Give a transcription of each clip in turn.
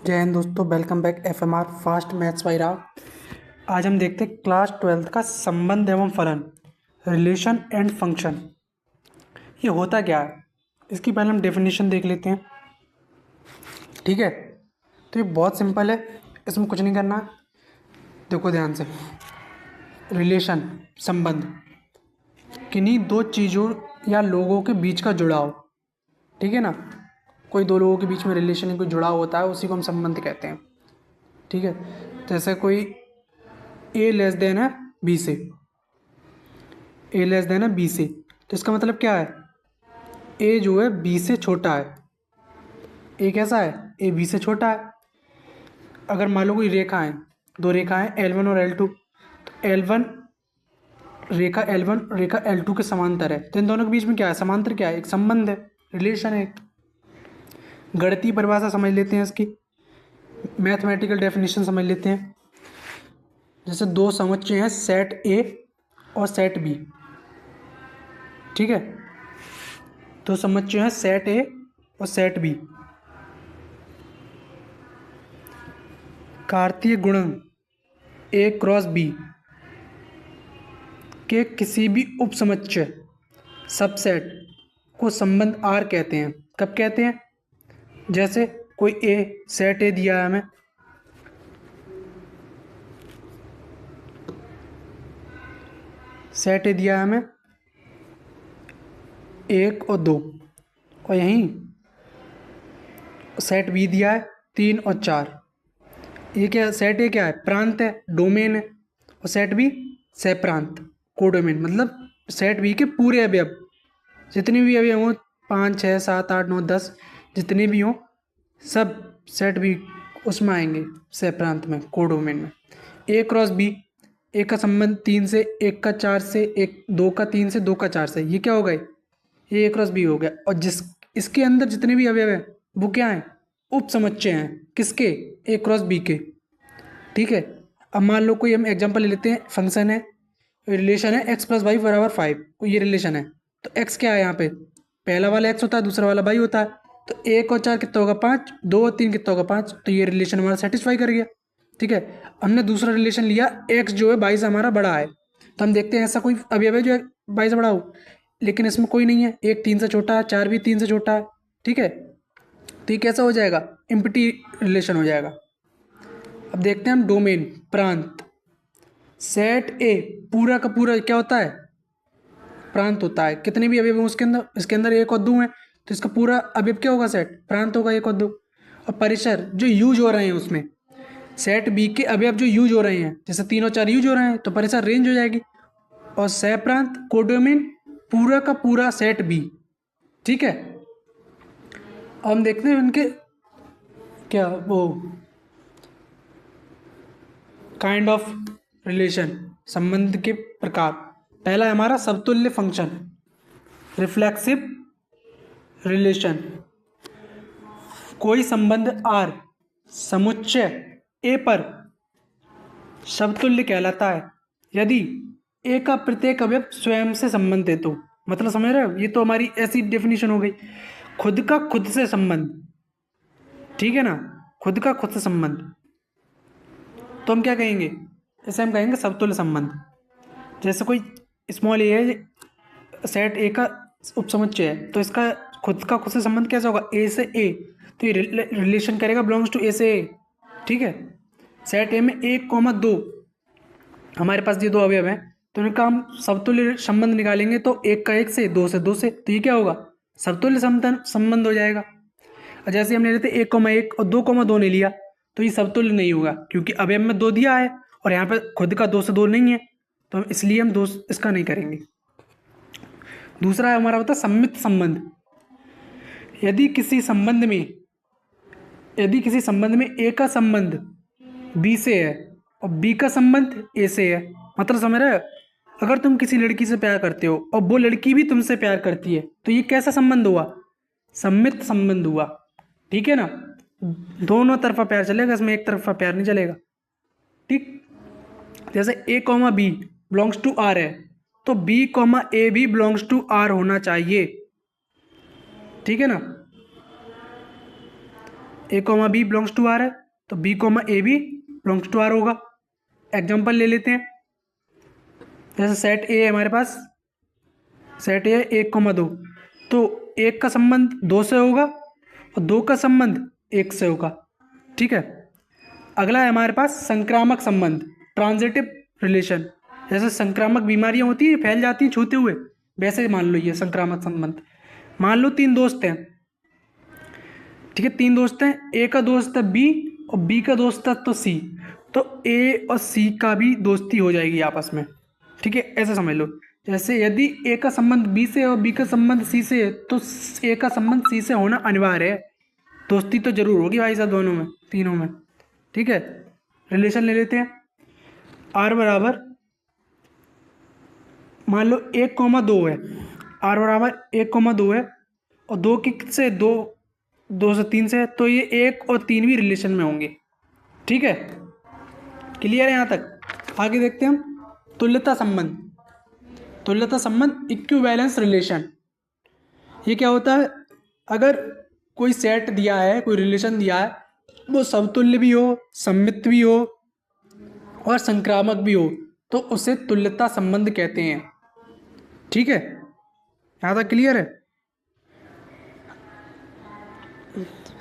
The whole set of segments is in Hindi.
जय हिंद दोस्तों, welcome back FMR fast maths by Rao. आज हम देखते हैं क्लास 12th का संबंध एवं फलन, रिलेशन एंड फंक्शन। ये होता क्या है, इसकी पहले हम डेफिनेशन देख लेते हैं। ठीक है, तो ये बहुत सिंपल है, इसमें कुछ नहीं करना है। देखो ध्यान से, रिलेशन संबंध किन्हीं दो चीज़ों या लोगों के बीच का जुड़ाव। ठीक है ना, कोई दो लोगों के बीच में रिलेशन या कोई जुड़ाव होता है, उसी को हम संबंध कहते हैं। ठीक है, जैसे कोई ए लेस देन है बी से, ए लेस देन है बी से, तो इसका मतलब क्या है, ए जो है बी से छोटा है। ए कैसा है, ए बी से छोटा है। अगर मान लो कोई रेखा है, दो रेखा है L1 और L2, तो L1 रेखा L1 रेखा L2 के समांतर है, तो इन दोनों के बीच में क्या है, समांतर क्या है, एक संबंध है, रिलेशन है। गणितीय परिभाषा समझ लेते हैं इसकी, मैथमेटिकल डेफिनेशन समझ लेते हैं। जैसे दो समुच्चय हैं, सेट ए और सेट बी। ठीक है, दो समुच्चय हैं, सेट ए और सेट बी। कार्तीय गुणन ए क्रॉस बी के किसी भी उपसमुच्चय सबसेट को संबंध आर कहते हैं। कब कहते हैं, जैसे कोई ए, सेट ए दिया है हमें, सेट ए दिया है हमें 1 और 2, और यहीं सेट बी दिया है 3 और 4। ये क्या, सेट ए क्या है, प्रांत है, डोमेन है, और सेट बी सह-प्रांत, कोडोमेन, मतलब सेट बी के पूरे अवयव, जितने भी अवयव हों, 5 6 7 8 9 10, जितने भी हों सब सेट बी उसमें आएंगे, सह-प्रांत में, कोडोमेन में। ए क्रॉस बी, एक का संबंध 3 से, एक का 4 से, एक 2 का 3 से, 2 का 4 से, ये क्या हो गए, ये ए क्रॉस बी हो गया। और जिस इसके अंदर जितने भी अवयव हैं वो क्या हैं, उप समुच्चय हैं, किसके, ए क्रॉस बी के। ठीक है, अब मान लो कोई हम एग्जांपल ले लेते हैं, फंक्शन है, रिलेशन है x प्लस वाई बराबर 5, ये रिलेशन है। तो x क्या है यहाँ पे, पहला वाला x होता है, दूसरा वाला y होता है। तो 1 और 4 कितना होगा 5, 2 और 3 कितना होगा 5, तो ये रिलेशन हमारा सेटिस्फाई कर गया। ठीक है, हमने दूसरा रिलेशन लिया, x जो है y से हमारा बड़ा है, तो हम देखते हैं ऐसा कोई अवयव है जो y से बड़ा हो, लेकिन इसमें कोई नहीं है, 1 3 से छोटा है, 4 भी 3 से छोटा है। ठीक है, तो ये कैसा हो जाएगा, एम्प्टी रिलेशन हो जाएगा। अब देखते हैं हम डोमेन, प्रांत। सेट ए पूरा का पूरा क्या होता है, प्रांत होता है। कितने भी अवयव हैं उसके अंदर, इसके अंदर 1 और 2 हैं, तो इसका पूरा अवयव क्या होगा, सेट प्रांत होगा 1 और 2। और परिसर जो यूज हो रहे हैं उसमें, सेट बी के अवयव जो यूज हो रहे हैं, जैसे 3 और 4 यूज हो रहे हैं, तो परिसर रेंज हो जाएगी। और सह प्रांत कोडोमेन पूरा का पूरा सेट बी। ठीक है, अब हम देखते हैं उनके क्या वो काइंड ऑफ रिलेशन, संबंध के प्रकार। पहला है हमारा समतुल्य फंक्शन, रिफ्लेक्सिव रिलेशन। कोई संबंध आर समुच्चय ए पर समतुल्य कहलाता है यदि ए का प्रत्येक अवयव स्वयं से संबंधित हो। मतलब समझ रहे हो, ये तो हमारी ऐसी डेफिनेशन हो गई, खुद का खुद से संबंध। ठीक है ना, खुद का खुद से संबंध, तो हम क्या कहेंगे, इसे हम कहेंगे समतुल्य संबंध। जैसे कोई स्मॉल ए है, सेट ए का उपसमुच्चय है, तो इसका खुद का खुद से संबंध कैसा होगा, ए से ए, तो ये रिलेशन करेगा बिलोंग्स टू ए से ए। ठीक है, सेट ए में 1 2 हमारे पास ये दो अवयव हैं, तो इनका हम समतुल्य संबंध निकालेंगे, तो 1 का 1 से, 2 से 2 से, तो ये क्या होगा, समतुल्य संबंध हो जाएगा। और जैसे हमने लेते 1 1 और 2 2 नहीं लिया, तो ये समतुल्य नहीं होगा, क्योंकि अवयव में 2 दिया है और यहाँ पे खुद का 2 से 2 नहीं है, तो इसलिए हम 2 इसका नहीं करेंगे। दूसरा हमारा होता है सम्मित संबंध। यदि किसी संबंध में ए का संबंध बी से है और बी का संबंध ए से है, मतलब समझ रहे हो, अगर तुम किसी लड़की से प्यार करते हो और वो लड़की भी तुमसे प्यार करती है, तो ये कैसा संबंध हुआ, सम्मित संबंध हुआ। ठीक है ना, दोनों तरफा प्यार चलेगा, इसमें एक तरफा प्यार नहीं चलेगा। ठीक, जैसे A comma B belongs to R है, तो बी कॉमा ए भी बिलोंग्स टू आर होना चाहिए। ठीक है ना, A comma B belongs to R है, तो बी कॉमा ए भी बिलोंग्स टू आर होगा। एग्जाम्पल ले लेते हैं, जैसे सेट ए है हमारे पास, सेट ए है 1,2, तो 1 का संबंध 2 से होगा और 2 का संबंध 1 से होगा। ठीक है, अगला है हमारे पास संक्रामक संबंध, ट्रांजिटिव रिलेशन। जैसे संक्रामक बीमारियां होती हैं, फैल जाती हैं छूते हुए, वैसे मान लो ये संक्रामक संबंध। मान लो 3 दोस्त हैं, ठीक है, 3 दोस्त हैं, ए का दोस्त है बी और बी का दोस्त है तो सी, तो ए और सी का भी दोस्ती हो जाएगी आपस में। ठीक है, ऐसा समझ लो, जैसे यदि ए का संबंध बी से और बी का संबंध सी से है, तो ए का संबंध सी से होना अनिवार्य है, दोस्ती तो जरूर होगी भाई साहब दोनों में, तीनों में। ठीक है, रिलेशन ले लेते हैं, आर बराबर मान लो 1,2 है, आर बराबर 1,2 है और 2 से 2 से 3 से है, तो ये 1 और 3 भी रिलेशन में होंगे। ठीक है, क्लियर है यहाँ तक। आगे देखते हैं हम तुल्यता संबंध। तुल्यता संबंध, इक्विवेलेंस रिलेशन। ये क्या होता है, अगर कोई सेट दिया है, कोई रिलेशन दिया है, वो समतुल्य भी हो, सममित भी हो और संक्रामक भी हो, तो उसे तुल्यता संबंध कहते हैं। ठीक है, यहाँ तक क्लियर है।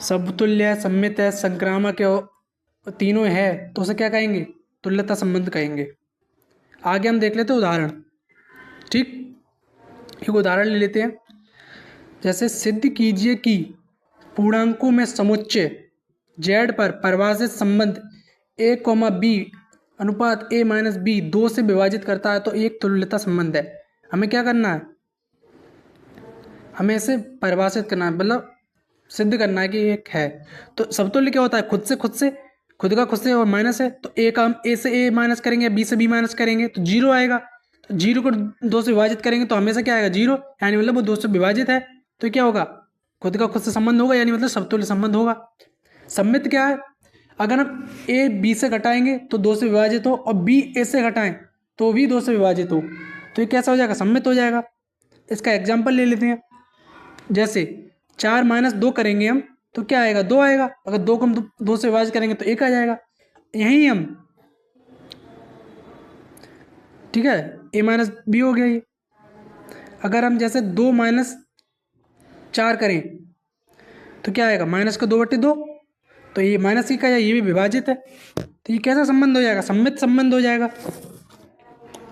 समतुल्य है, सम्मित है, संक्रामक है और तीनों है, तो उसे क्या कहेंगे, तुल्यता संबंध कहेंगे। आगे हम देख लेते हैं उदाहरण। ठीक, एक उदाहरण ले लेते हैं, जैसे सिद्ध कीजिए कि पूर्णांकों में समुच्चय z पर परिभाषित संबंध a, b अनुपात a माइनस बी 2 से विभाजित करता है तो एक तुल्यता संबंध है। हमें क्या करना है, हमें इसे परिभाषित करना है, मतलब सिद्ध करना है कि एक है। तो समतुल्य क्या होता है, खुद का खुद से और माइनस है, तो ए का हम ए से ए माइनस करेंगे, बी से बी माइनस करेंगे तो 0 आएगा। तो 0 को 2 से विभाजित करेंगे तो हमेशा क्या आएगा, 0, यानी मतलब वो 2 से विभाजित है, तो क्या होगा, खुद का खुद से संबंध होगा, यानी मतलब समतुल्य संबंध होगा। सम्मित क्या है, अगर हम ए बी से घटाएंगे तो 2 से विभाजित हो और बी ए से घटाएं तो भी 2 से विभाजित हो, तो ये कैसा हो जाएगा, सम्मित हो जाएगा। इसका एग्जाम्पल ले लेते हैं, जैसे 4 माइनस 2 करेंगे हम तो क्या आएगा, 2 आएगा। अगर 2 को हम 2 से विभाजित करेंगे तो 1 आ जाएगा। यही हम, ठीक है, ए माइनस बी हो गया ये। अगर हम जैसे 2 माइनस 4 करें तो क्या आएगा, माइनस का 2/2, तो ये माइनस ही का ये भी विभाजित है, तो ये कैसा संबंध हो जाएगा, सम्मित संबंध हो जाएगा।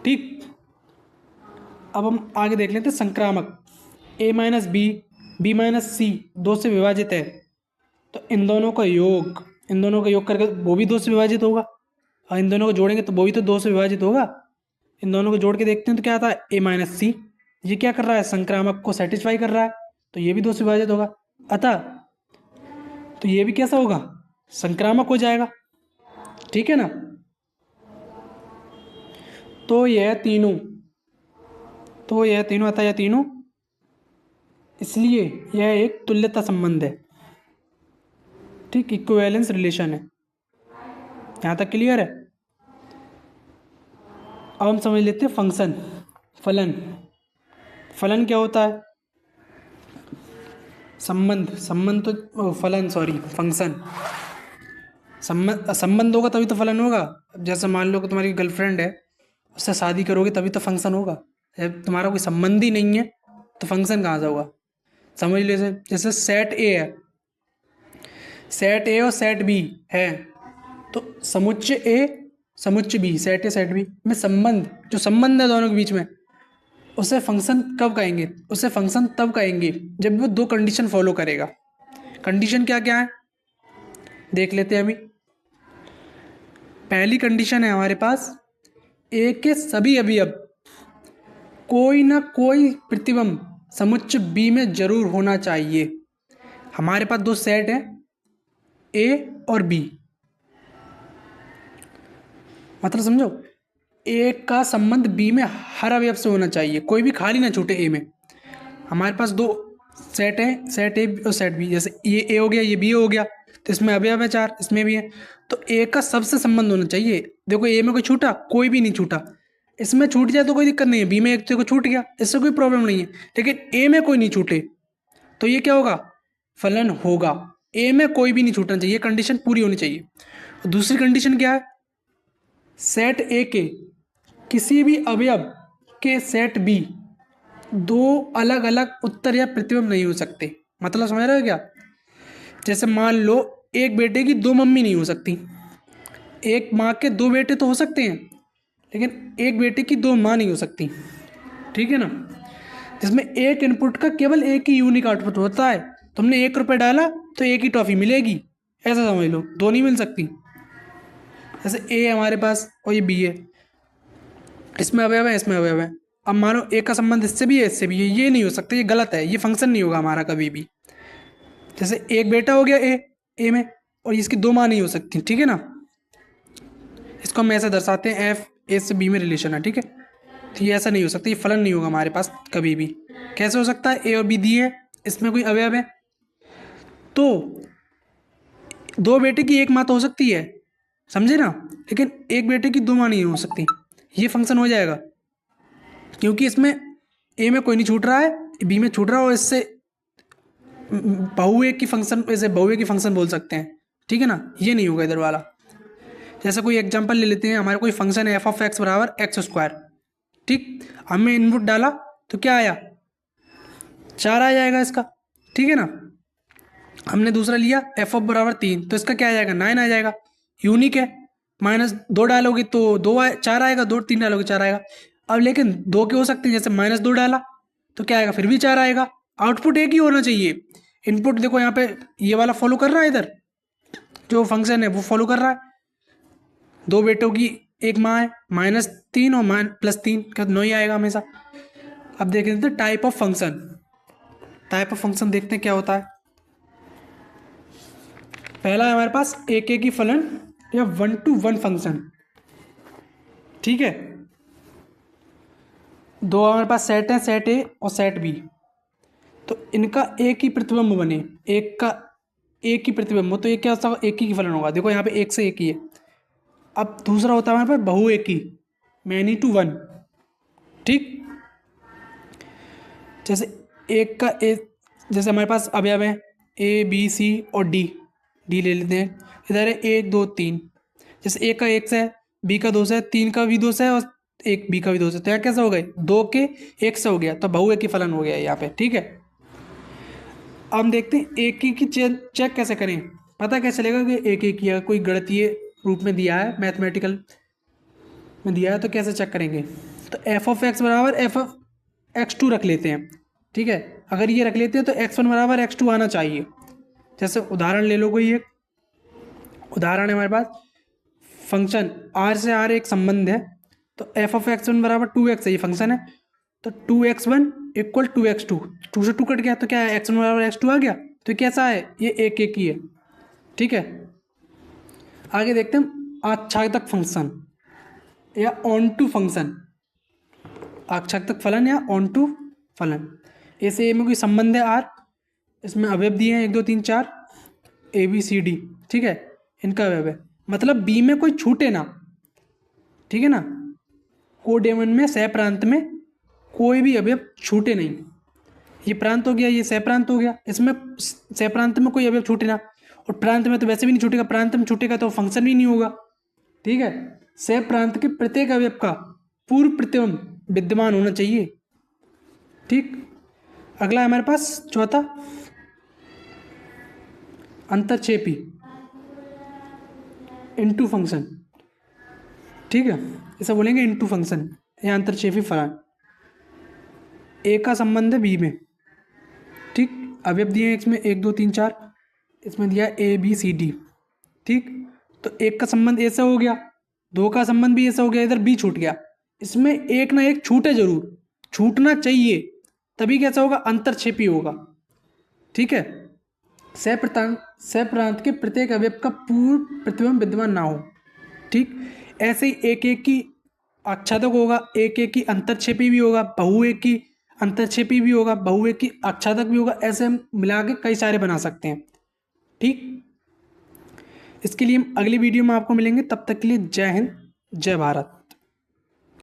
ठीक, अब हम आगे देख लेते हैं संक्रामक। a minus B, B minus C 2 से विभाजित है, तो इन दोनों का योग करके वो भी 2 से विभाजित होगा, और इन दोनों को जोड़ेंगे तो वो भी तो 2 से विभाजित होगा। इन दोनों को जोड़ के देखते हैं तो क्या आता है, a माइनस सी, ये क्या कर रहा है, संक्रामक को सेटिस्फाई कर रहा है, तो ये भी 2 से विभाजित होगा, अतः तो ये भी कैसा होगा, संक्रामक हो जाएगा। ठीक है ना, तो यह तीनों अतः यह तीनों, इसलिए यह एक तुल्यता संबंध है। ठीक, इक्विवेलेंस रिलेशन है। यहाँ तक क्लियर है। अब हम समझ लेते हैं फंक्शन, फलन क्या होता है, फंक्शन। संबंध होगा तभी तो फलन होगा। जैसे मान लो कि तुम्हारी गर्लफ्रेंड है, उससे शादी करोगे तभी तो फंक्शन होगा। जब तुम्हारा कोई संबंध ही नहीं है तो फंक्शन कहाँ से होगा। समझ लीजिए, जैसे सेट ए और सेट बी है, तो समुच्चय ए समुच्चय B, set A set B में जो संबंध है दोनों के बीच में, उसे फंक्शन कब कहेंगे, उसे फंक्शन तब कहेंगे जब वो 2 कंडीशन फॉलो करेगा। कंडीशन क्या क्या है देख लेते हैं अभी। पहली कंडीशन है हमारे पास, ए के सभी अवयव कोई ना कोई प्रतिबिंब समुच्चय बी में जरूर होना चाहिए। हमारे पास 2 सेट हैं, ए और बी, मतलब समझो, ए का संबंध बी में हर अवयव से होना चाहिए, कोई भी खाली ना छूटे ए में। हमारे पास 2 सेट हैं, सेट ए और सेट बी, जैसे ये ए हो गया, ये बी हो गया, तो इसमें अवयव है 4, इसमें भी है, तो ए का सबसे संबंध होना चाहिए। देखो ए में कोई छूटा, कोई भी नहीं छूटा, इसमें छूट जाए तो कोई दिक्कत नहीं है, बी में एक को छूट गया, इससे कोई प्रॉब्लम नहीं है, लेकिन ए में कोई नहीं छूटे तो ये क्या होगा, फलन होगा। ए में कोई भी नहीं छूटना चाहिए, कंडीशन पूरी होनी चाहिए। और दूसरी कंडीशन क्या है, सेट ए के किसी भी अवयव के सेट बी दो अलग अलग उत्तर या प्रतिबिंब नहीं हो सकते। मतलब समझ रहे हो क्या? जैसे मान लो एक बेटे की दो मम्मी नहीं हो सकती, एक माँ के दो बेटे तो हो सकते हैं, लेकिन एक बेटे की दो माँ नहीं हो सकती, ठीक है ना। जिसमें एक इनपुट का केवल एक ही यूनिक आउटपुट होता है। तुमने 1 रुपये डाला तो एक ही टॉफ़ी मिलेगी, ऐसा समझ लो, दो नहीं मिल सकती। जैसे ए हमारे पास और ये बी है, इसमें अवयव है, इसमें अवयव है। अब मानो ए का संबंध इससे भी है, इससे भी है, ये नहीं हो सकता, ये गलत है, ये फंक्शन नहीं होगा हमारा कभी भी। जैसे एक बेटा हो गया ए में, और इसकी दो माँ नहीं हो सकती, ठीक है ना। इसको हम ऐसे दर्शाते हैं, एफ ए से बी में रिलेशन है, ठीक है। तो ये ऐसा नहीं हो सकता, ये फलन नहीं होगा हमारे पास कभी भी। कैसे हो सकता है, ए और बी दिए, इसमें कोई अवयव है, तो दो बेटे की एक माँ तो हो सकती है, समझे ना, लेकिन एक बेटे की दो माँ नहीं हो सकती। ये फंक्शन हो जाएगा क्योंकि इसमें ए में कोई नहीं छूट रहा है, बी में छूट रहा है, और इससे बहुए की फंक्शन, ऐसे बहुए की फंक्शन बोल सकते हैं, ठीक है ना। ये नहीं होगा इधर वाला। जैसे कोई एग्जांपल ले लेते हैं, हमारे कोई फंक्शन है एफ ऑफ एक्स बराबर एक्स स्क्वायर, ठीक। हमने इनपुट डाला तो क्या आया, 4 आ जाएगा इसका, ठीक है ना। हमने दूसरा लिया एफ ऑफ बराबर 3, तो इसका क्या आ जाएगा, 9 आ जाएगा, यूनिक है। -2 डालोगे तो 4 आएगा, 2 3 डालोगे 4 आएगा। अब लेकिन 2 के हो सकते हैं, जैसे -2 डाला तो क्या आएगा, फिर भी 4 आएगा। आउटपुट एक ही होना चाहिए। इनपुट देखो यहाँ पे ये वाला फॉलो कर रहा है, इधर जो फंक्शन है वो फॉलो कर रहा है। दो बेटों की एक माँ है, -3 और +3 का 9 ही आएगा हमेशा। अब देख लेते हैं type of function. Type of function देखते हैं क्या होता है। पहला है हमारे पास एक की फलन या 1 to 1 फंक्शन, ठीक है। दो हमारे पास सेट है, सेट ए और सेट बी, तो इनका एक ही प्रतिबिंब बने, एक का एक ही प्रतिबिंब हो, तो ये क्या होता है, एक ही फलन होगा। देखो यहाँ पे एक से एक ही है। अब दूसरा होता है हमारे पास बहु एक ही, मैनी टू वन, ठीक। जैसे एक का ए, जैसे हमारे पास अवयव है ए बी सी और डी ले लेते हैं। इधर है 1 2 3, जैसे एक का 1 से है, बी का 2 से है, 3 का भी 2 से है, और एक बी का भी 2 से, तो यहाँ कैसे हो गए, 2 के 1 से हो गया, तो बहु एक ही फलन हो गया यहाँ पे, ठीक है। अब हम देखते हैं एक ही की चेक कैसे करें। पता कैसे चलेगा कि एक एक या कोई गणितीय रूप में दिया है, मैथमेटिकल में दिया है, तो कैसे चेक करेंगे। तो एफ ऑफ एक्स बराबर एफ ऑफ x2 रख लेते हैं, ठीक है। अगर ये रख लेते हैं तो x1 बराबर x2 आना चाहिए। जैसे उदाहरण ले लो, कोई एक उदाहरण है हमारे पास, फंक्शन r से r एक संबंध है, तो एफ ऑफ x1 बराबर 2x है, ये फंक्शन है, तो 2x1 इक्वल 2x2, 2 से 2 कट गया तो क्या है, x1 बराबर x2 आ गया। तो कैसा है, ये एक एक ही है, ठीक है। आगे देखते हैं आच्छादक फंक्शन या ऑन टू फंक्शन। आच्छादक फलन या ऑन टू फलन, ऐसे ए में कोई संबंध है आर, इसमें अवयव दिए हैं 1 2 3 4 ए बी सी डी, ठीक है। इनका अवयव है, मतलब बी में कोई छूटे ना, ठीक है ना। कोडेमन में सह प्रांत में कोई भी अवयव छूटे नहीं। ये प्रांत हो गया, ये सह प्रांत हो गया, इसमें सह प्रांत में कोई अवयव छूटे ना, और प्रांत में तो वैसे भी नहीं छूटेगा, प्रांत में छूटेगा तो फंक्शन भी नहीं होगा, ठीक है। सह प्रांत के प्रत्येक अवयव का पूर्व प्रतिबिंब विद्यमान होना चाहिए, ठीक। अगला है हमारे पास चौथा, अंतरक्षेपी इनटू फंक्शन, ठीक है। इसे बोलेंगे इनटू फंक्शन या अंतरक्षेपी फलन। ए का संबंध है बी में, ठीक। अवयव दिए हैं इसमें 1 2 3 4, इसमें दिया ए बी सी डी, ठीक। तो एक का संबंध ए से हो गया, 2 का संबंध भी ऐसा हो गया, इधर बी छूट गया। इसमें एक ना एक छूटे जरूर, छूटना चाहिए, तभी कैसा होगा, अंतरक्षेपी होगा, ठीक है। सह प्रांत के प्रत्येक अवयव का पूर्व प्रतिबिंब विद्यमान ना हो, ठीक। ऐसे ही एक एक की आच्छादक होगा, एक एक की अंतरक्षेपी भी होगा, बहु एक की अंतरक्षेपी भी होगा, बहु एक की आच्छादक भी होगा, ऐसे हम मिला के कई सारे बना सकते हैं, ठीक। इसके लिए हम अगली वीडियो में आपको मिलेंगे, तब तक के लिए जय हिंद जय भारत।